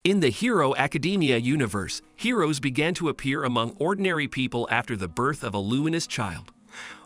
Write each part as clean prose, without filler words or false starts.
In the Hero Academia universe, heroes began to appear among ordinary people after the birth of a luminous child.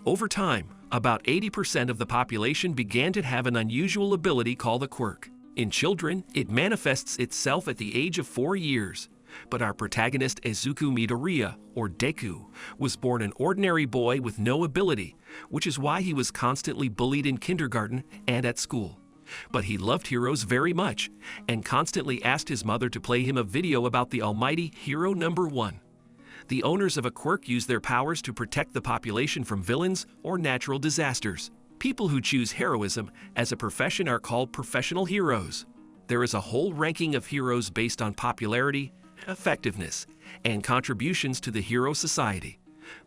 Over time, about 80% of the population began to have an unusual ability called a quirk. In children, it manifests itself at the age of 4 years. But our protagonist lzuku Midoriua, or Deku, was born an ordinary boy with no ability, which is why he was constantly bullied in kindergarten and at school. But he loved heroes very much, and constantly asked his mother to play him a video about the almighty Hero Number 1. The owners of a quirk use their powers to protect the population from villains or natural disasters. People who choose heroism as a profession are called professional heroes. There is a whole ranking of heroes based on popularity, effectiveness, and contributions to the hero society.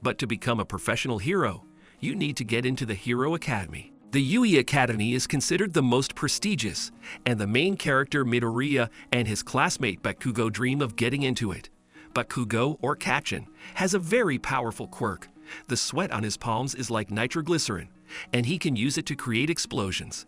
But to become a professional hero, you need to get into the Hero Academy. The Yui Academy is considered the most prestigious, and the main character Midoriua and his classmate Bakugo dream of getting into it. Bakugo, or Kacchin, has a very powerful quirk. The sweat on his palms is like nitroglycerin, and he can use it to create explosions.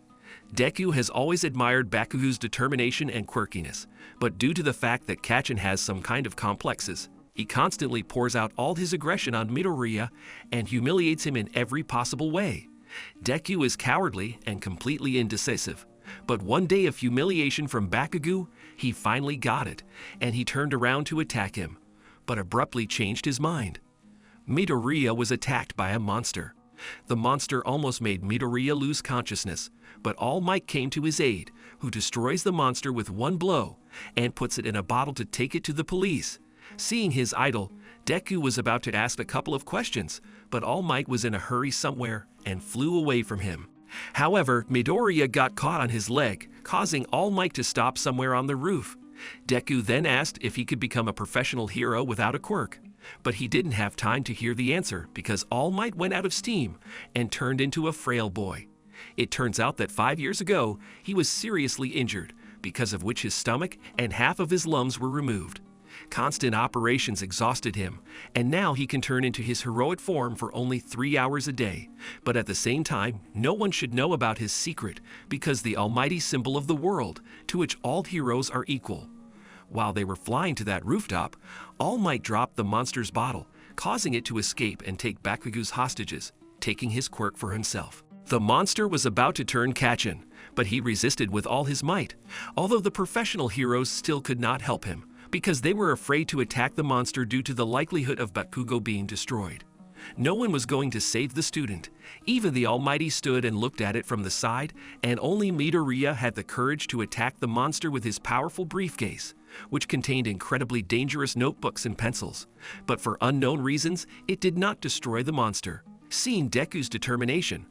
Deku has always admired Bakugo's determination and quirkiness, but due to the fact that Kacchin has some kind of complexes, he constantly pours out all his aggression on Midoriua and humiliates him in every possible way. Deku is cowardly and completely indecisive, but one day of humiliation from Bakugo, he finally got it, and he turned around to attack him, but abruptly changed his mind. Midoriua was attacked by a monster. The monster almost made Midoriua lose consciousness, but All Might came to his aid, who destroys the monster with one blow and puts it in a bottle to take it to the police. Seeing his idol, Deku was about to ask a couple of questions, but All Might was in a hurry somewhere and flew away from him. However, Midoriua got caught on his leg, causing All Might to stop somewhere on the roof. Deku then asked if he could become a professional hero without a quirk, but he didn't have time to hear the answer because All Might went out of steam and turned into a frail boy. It turns out that 5 years ago, he was seriously injured, because of which his stomach and half of his lungs were removed. Constant operations exhausted him, and now he can turn into his heroic form for only 3 hours a day. But at the same time, no one should know about his secret, because the almighty symbol of the world, to which all heroes are equal. While they were flying to that rooftop, All Might dropped the monster's bottle, causing it to escape and take Bakugo's hostages, taking his quirk for himself. The monster was about to turn Kacchin, but he resisted with all his might, although the professional heroes still could not help him, because they were afraid to attack the monster due to the likelihood of Bakugo being destroyed. No one was going to save the student. Even the Almighty stood and looked at it from the side, and only Midoriua had the courage to attack the monster with his powerful briefcase, which contained incredibly dangerous notebooks and pencils. But for unknown reasons, it did not destroy the monster. Seeing Deku's determination,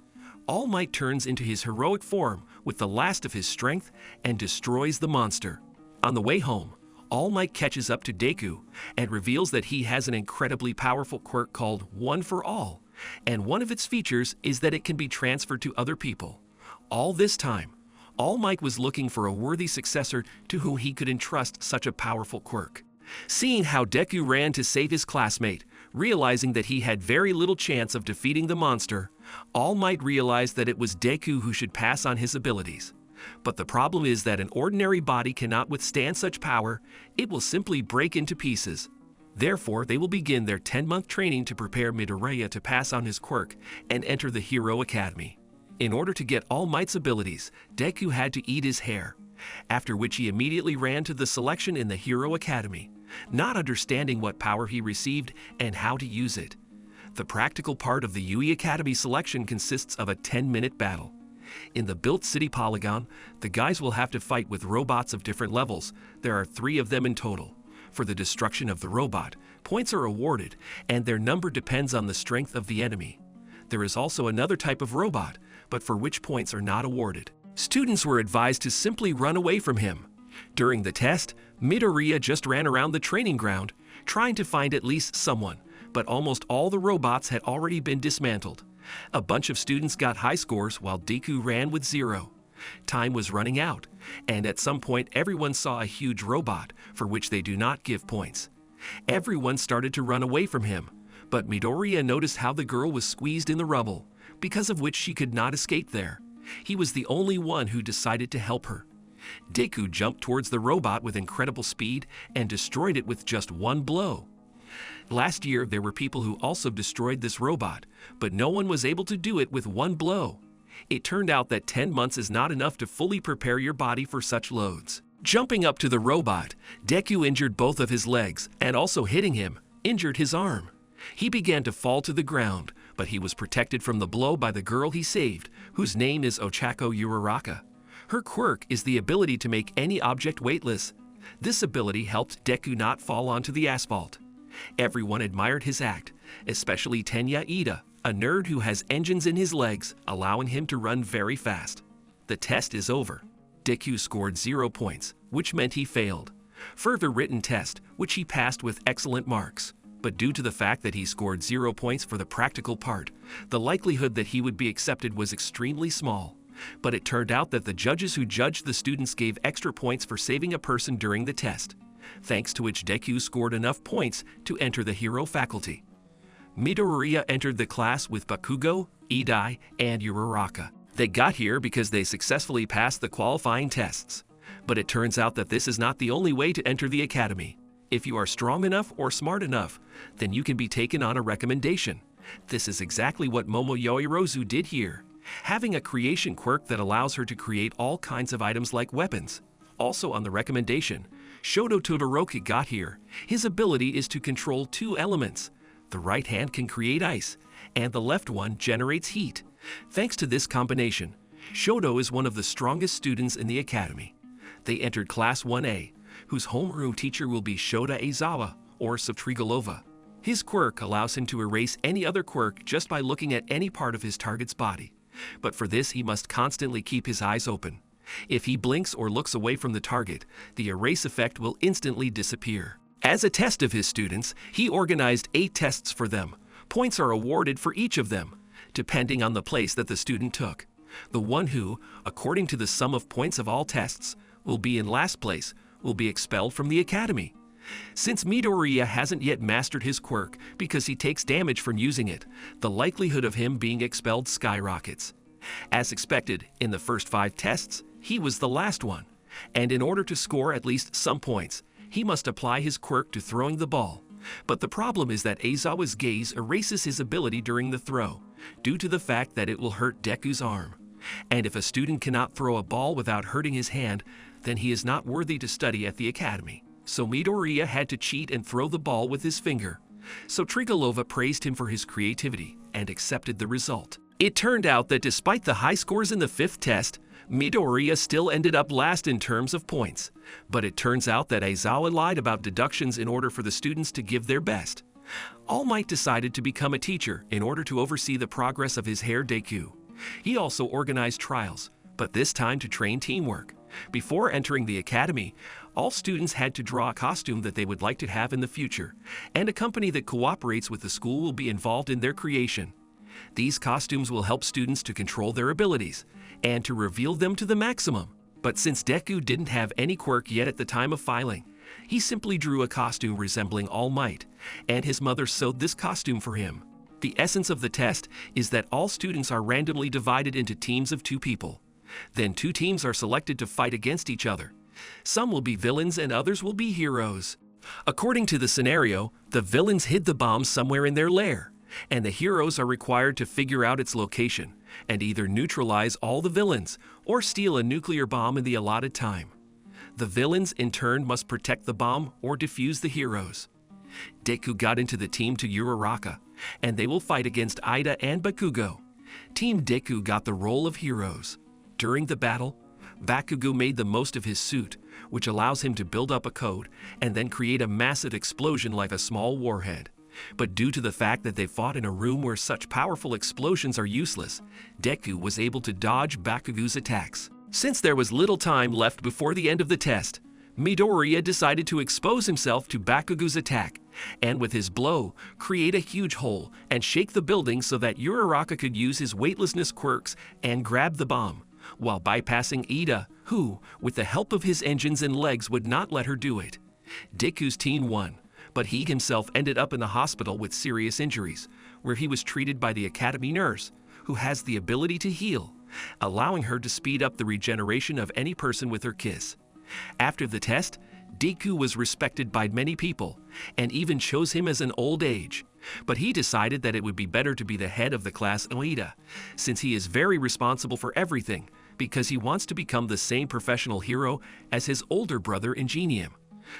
All Might turns into his heroic form with the last of his strength and destroys the monster. On the way home, All Might catches up to Deku and reveals that he has an incredibly powerful quirk called One for All, and one of its features is that it can be transferred to other people. All this time, All Might was looking for a worthy successor to whom he could entrust such a powerful quirk. Seeing how Deku ran to save his classmate, realizing that he had very little chance of defeating the monster, All Might realized that it was Deku who should pass on his abilities. But the problem is that an ordinary body cannot withstand such power. It will simply break into pieces. Therefore, they will begin their 10-month training to prepare Midoriua to pass on his quirk and enter the Hero Academy. In order to get All Might's abilities, Deku had to eat his hair, after which he immediately ran to the selection in the Hero Academy, not understanding what power he received and how to use it. The practical part of the Yui Academy selection consists of a 10-minute battle. In the built city polygon, the guys will have to fight with robots of different levels. There are 3 of them in total. For the destruction of the robot, points are awarded, and their number depends on the strength of the enemy. There is also another type of robot, but for which points are not awarded. Students were advised to simply run away from him. During the test, Midoriua just ran around the training ground, trying to find at least someone, but almost all the robots had already been dismantled. A bunch of students got high scores while Deku ran with 0. Time was running out, and at some point everyone saw a huge robot for which they do not give points. Everyone started to run away from him, but Midoriua noticed how the girl was squeezed in the rubble, because of which she could not escape there. He was the only one who decided to help her. Deku jumped towards the robot with incredible speed and destroyed it with just one blow. Last year, there were people who also destroyed this robot, but no one was able to do it with one blow. It turned out that 10 months is not enough to fully prepare your body for such loads. Jumping up to the robot, Deku injured both of his legs, and also hitting him, injured his arm. He began to fall to the ground, but he was protected from the blow by the girl he saved, whose name is Ochako Uraraka. Her quirk is the ability to make any object weightless. This ability helped Deku not fall onto the asphalt. Everyone admired his act, especially Tenya Ida, a nerd who has engines in his legs, allowing him to run very fast. The test is over. Deku scored 0 points, which meant he failed. Further written test, which he passed with excellent marks. But due to the fact that he scored 0 points for the practical part, the likelihood that he would be accepted was extremely small. But it turned out that the judges who judged the students gave extra points for saving a person during the test, thanks to which Deku scored enough points to enter the hero faculty. Midoriua entered the class with Bakugo, Idai, and Uraraka. They got here because they successfully passed the qualifying tests. But it turns out that this is not the only way to enter the academy. If you are strong enough or smart enough, then you can be taken on a recommendation. This is exactly what Momo Yoirozu did here, having a creation quirk that allows her to create all kinds of items like weapons. Also on the recommendation, Shoto Todoroki got here. His ability is to control 2 elements. The right hand can create ice, and the left one generates heat. Thanks to this combination, Shoto is one of the strongest students in the academy. They entered Class 1A, whose homeroom teacher will be Shota Aizawa, or Softrigalova. His quirk allows him to erase any other quirk just by looking at any part of his target's body. But for this, he must constantly keep his eyes open. If he blinks or looks away from the target, the erase effect will instantly disappear. As a test of his students, he organized 8 tests for them. Points are awarded for each of them, depending on the place that the student took. The one who, according to the sum of points of all tests, will be in last place will be expelled from the academy. Since Midoriua hasn't yet mastered his quirk because he takes damage from using it, the likelihood of him being expelled skyrockets. As expected, in the first 5 tests, he was the last one, and in order to score at least some points, he must apply his quirk to throwing the ball. But the problem is that Aizawa's gaze erases his ability during the throw, due to the fact that it will hurt Deku's arm. And if a student cannot throw a ball without hurting his hand, then he is not worthy to study at the academy. So Midoriua had to cheat and throw the ball with his finger. So Trigalova praised him for his creativity and accepted the result. It turned out that despite the high scores in the 5th test, Midoriua still ended up last in terms of points. But it turns out that Aizawa lied about deductions in order for the students to give their best. All Might decided to become a teacher in order to oversee the progress of his hair Deku. He also organized trials, but this time to train teamwork. Before entering the academy, all students had to draw a costume that they would like to have in the future, and a company that cooperates with the school will be involved in their creation. These costumes will help students to control their abilities and to reveal them to the maximum. But since Deku didn't have any quirk yet at the time of filing, he simply drew a costume resembling All Might, and his mother sewed this costume for him. The essence of the test is that all students are randomly divided into teams of 2 people. Then 2 teams are selected to fight against each other. Some will be villains and others will be heroes. According to the scenario, the villains hid the bomb somewhere in their lair, and the heroes are required to figure out its location and either neutralize all the villains or steal a nuclear bomb in the allotted time. The villains in turn must protect the bomb or defuse the heroes. Deku got into the team to Uraraka, and they will fight against Ida and Bakugo. Team Deku got the role of heroes. During the battle, Bakugo made the most of his suit, which allows him to build up a code and then create a massive explosion like a small warhead. But due to the fact that they fought in a room where such powerful explosions are useless, Deku was able to dodge Bakugo's attacks. Since there was little time left before the end of the test, Midoriua decided to expose himself to Bakugo's attack, and with his blow, create a huge hole and shake the building so that Uraraka could use his weightlessness quirks and grab the bomb, while bypassing Ida, who, with the help of his engines and legs, would not let her do it. Deku's team won, but he himself ended up in the hospital with serious injuries, where he was treated by the academy nurse, who has the ability to heal. allowing her to speed up the regeneration of any person with her kiss. After the test, Deku was respected by many people, and even chose him as an old age. But he decided that it would be better to be the head of the class Oida, since he is very responsible for everything, because he wants to become the same professional hero as his older brother Ingenium.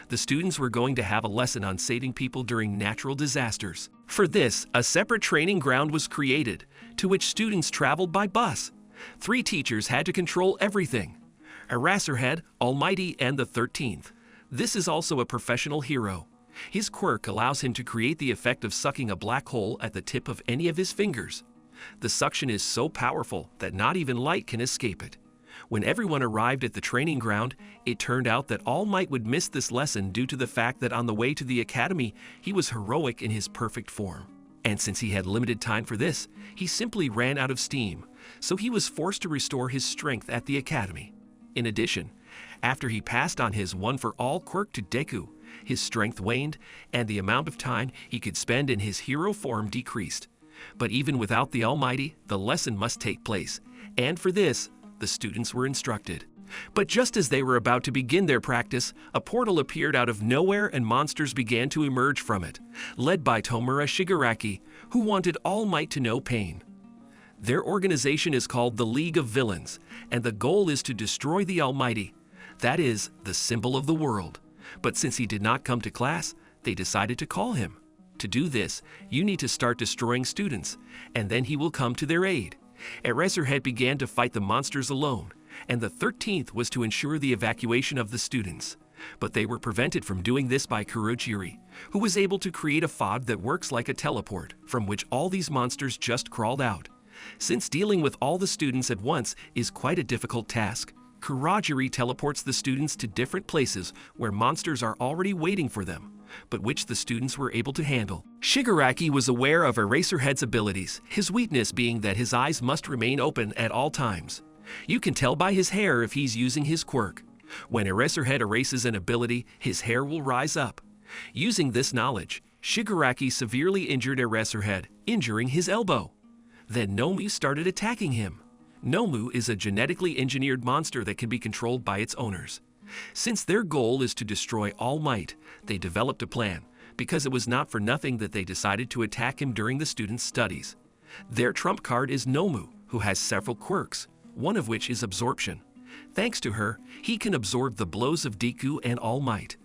The students were going to have a lesson on saving people during natural disasters. For this, a separate training ground was created, to which students traveled by bus. 3 teachers had to control everything: Eraserhead, Almighty, and the 13th. This is also a professional hero. His quirk allows him to create the effect of sucking a black hole at the tip of any of his fingers. The suction is so powerful that not even light can escape it. When everyone arrived at the training ground, it turned out that All Might would miss this lesson due to the fact that on the way to the academy, he was heroic in his perfect form. And since he had limited time for this, he simply ran out of steam, so he was forced to restore his strength at the academy. In addition, after he passed on his one-for-all quirk to Deku, his strength waned, and the amount of time he could spend in his hero form decreased. But even without the Almighty, the lesson must take place, and for this, the students were instructed. But just as they were about to begin their practice, a portal appeared out of nowhere and monsters began to emerge from it, led by Tomura Shigaraki, who wanted All Might to know pain. Their organization is called the League of Villains, and the goal is to destroy the Almighty, that is, the symbol of the world. But since he did not come to class, they decided to call him. To do this, you need to start destroying students, and then he will come to their aid. Eraserhead began to fight the monsters alone, and the 13th was to ensure the evacuation of the students. But they were prevented from doing this by Kurogiri, who was able to create a fog that works like a teleport, from which all these monsters just crawled out. Since dealing with all the students at once is quite a difficult task, Kurogiri teleports the students to different places where monsters are already waiting for them, but which the students were able to handle. Shigaraki was aware of Eraserhead's abilities, his weakness being that his eyes must remain open at all times. You can tell by his hair if he's using his quirk. When Eraserhead erases an ability, his hair will rise up. Using this knowledge, Shigaraki severely injured Eraserhead, injuring his elbow. Then Nomu started attacking him. Nomu is a genetically engineered monster that can be controlled by its owners. Since their goal is to destroy All Might, they developed a plan, because it was not for nothing that they decided to attack him during the students' studies. Their trump card is Nomu, who has several quirks, one of which is absorption. Thanks to her, he can absorb the blows of Deku and All Might.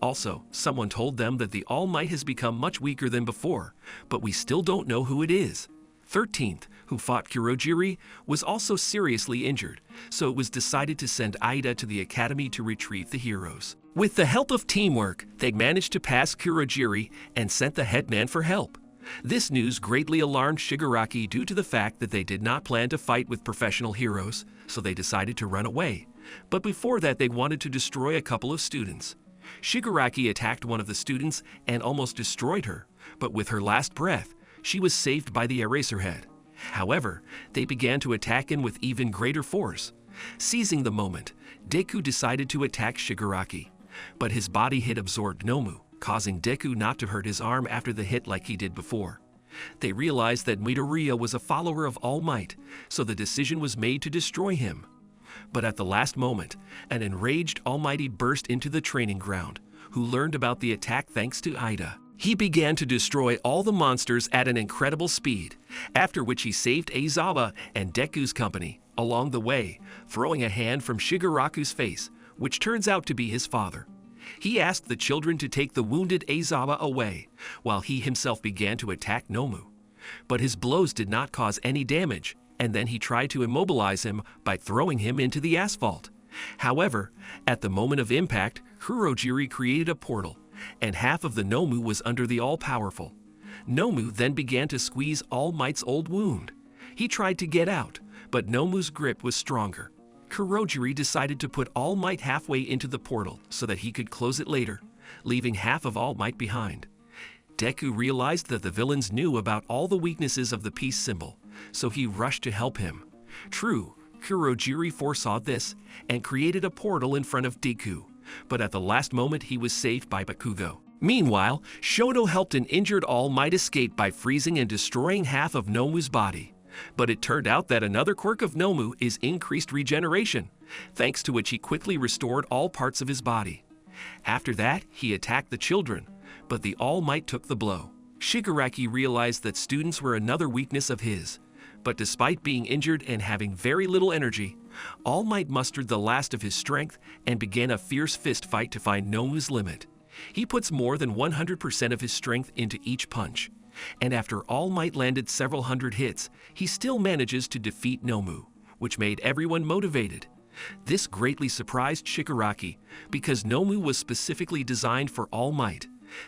Also, someone told them that the All Might has become much weaker than before, but we still don't know who it is. 13th, who fought Kurogiri, was also seriously injured, so it was decided to send Aida to the academy to retrieve the heroes. With the help of teamwork, they managed to pass Kurogiri and sent the headman for help. This news greatly alarmed Shigaraki due to the fact that they did not plan to fight with professional heroes, so they decided to run away. But before that, they wanted to destroy a couple of students. Shigaraki attacked one of the students and almost destroyed her, but with her last breath, she was saved by the Eraserhead. However, they began to attack him with even greater force. Seizing the moment, Deku decided to attack Shigaraki, but his body hit absorbed Nomu, causing Deku not to hurt his arm after the hit like he did before. They realized that Midoriua was a follower of All Might, so the decision was made to destroy him. But at the last moment, an enraged Almighty burst into the training ground, who learned about the attack thanks to Aida. He began to destroy all the monsters at an incredible speed, after which he saved Aizawa and Deku's company along the way, throwing a hand from Shigaraku's face, which turns out to be his father. He asked the children to take the wounded Aizawa away, while he himself began to attack Nomu. But his blows did not cause any damage, and then he tried to immobilize him by throwing him into the asphalt. However, at the moment of impact, Kurogiri created a portal, and half of the Nomu was under the all-powerful. Nomu then began to squeeze All Might's old wound. He tried to get out, but Nomu's grip was stronger. Kurogiri decided to put All Might halfway into the portal so that he could close it later, leaving half of All Might behind. Deku realized that the villains knew about all the weaknesses of the peace symbol, so he rushed to help him. True, Kurogiri foresaw this and created a portal in front of Deku, but at the last moment he was saved by Bakugo. Meanwhile, Shoto helped an injured All Might escape by freezing and destroying half of Nomu's body. But it turned out that another quirk of Nomu is increased regeneration, thanks to which he quickly restored all parts of his body. After that, he attacked the children, but the All Might took the blow. Shigaraki realized that students were another weakness of his, but despite being injured and having very little energy, All Might mustered the last of his strength and began a fierce fist fight to find Nomu's limit. He puts more than 100% of his strength into each punch, and after All Might landed several hundred hits, he still manages to defeat Nomu, which made everyone motivated. This greatly surprised Shigaraki because Nomu was specifically designed for All Might.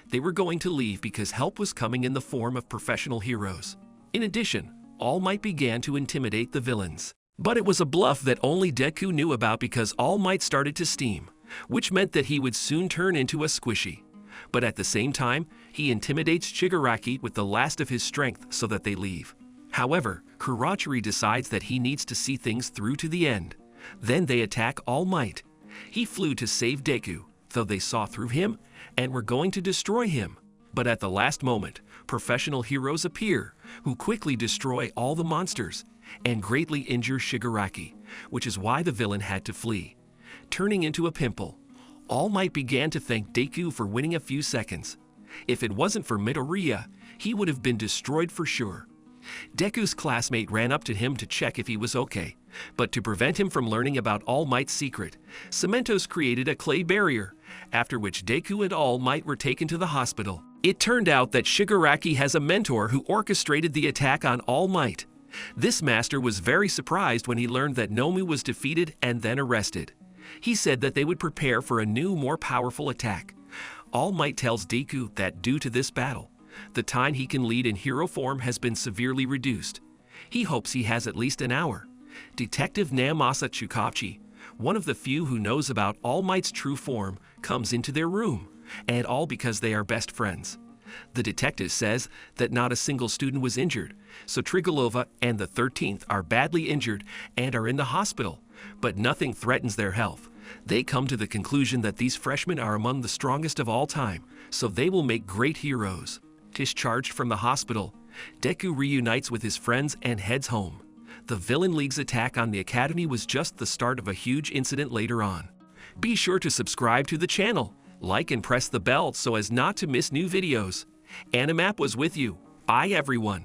They were going to leave because help was coming in the form of professional heroes. In addition, All Might began to intimidate the villains. But it was a bluff that only Deku knew about because All Might started to steam, which meant that he would soon turn into a squishy. But at the same time, he intimidates Shigaraki with the last of his strength so that they leave. However, Kurachiri decides that he needs to see things through to the end. Then they attack All Might. He flew to save Deku, though they saw through him and were going to destroy him. But at the last moment, professional heroes appear, who quickly destroy all the monsters and greatly injure Shigaraki, which is why the villain had to flee. Turning into a pimple, All Might began to thank Deku for winning a few seconds. If it wasn't for Midoriua, he would have been destroyed for sure. Deku's classmate ran up to him to check if he was okay, but to prevent him from learning about All Might's secret, Cementos created a clay barrier, after which Deku and All Might were taken to the hospital. It turned out that Shigaraki has a mentor who orchestrated the attack on All Might. This master was very surprised when he learned that Nomu was defeated and then arrested. He said that they would prepare for a new, more powerful attack. All Might tells Deku that due to this battle, the time he can lead in hero form has been severely reduced. He hopes he has at least an hour. Detective Namasa Chukapchi, one of the few who knows about All Might's true form, comes into their room, and all because they are best friends. The detective says that not a single student was injured, so Trigolova and the 13th are badly injured and are in the hospital, but nothing threatens their health. They come to the conclusion that these freshmen are among the strongest of all time, so they will make great heroes. Discharged from the hospital, Deku reunites with his friends and heads home. The Villain League's attack on the Academy was just the start of a huge incident later on. Be sure to subscribe to the channel, like and press the bell so as not to miss new videos. AniMap was with you. Bye everyone.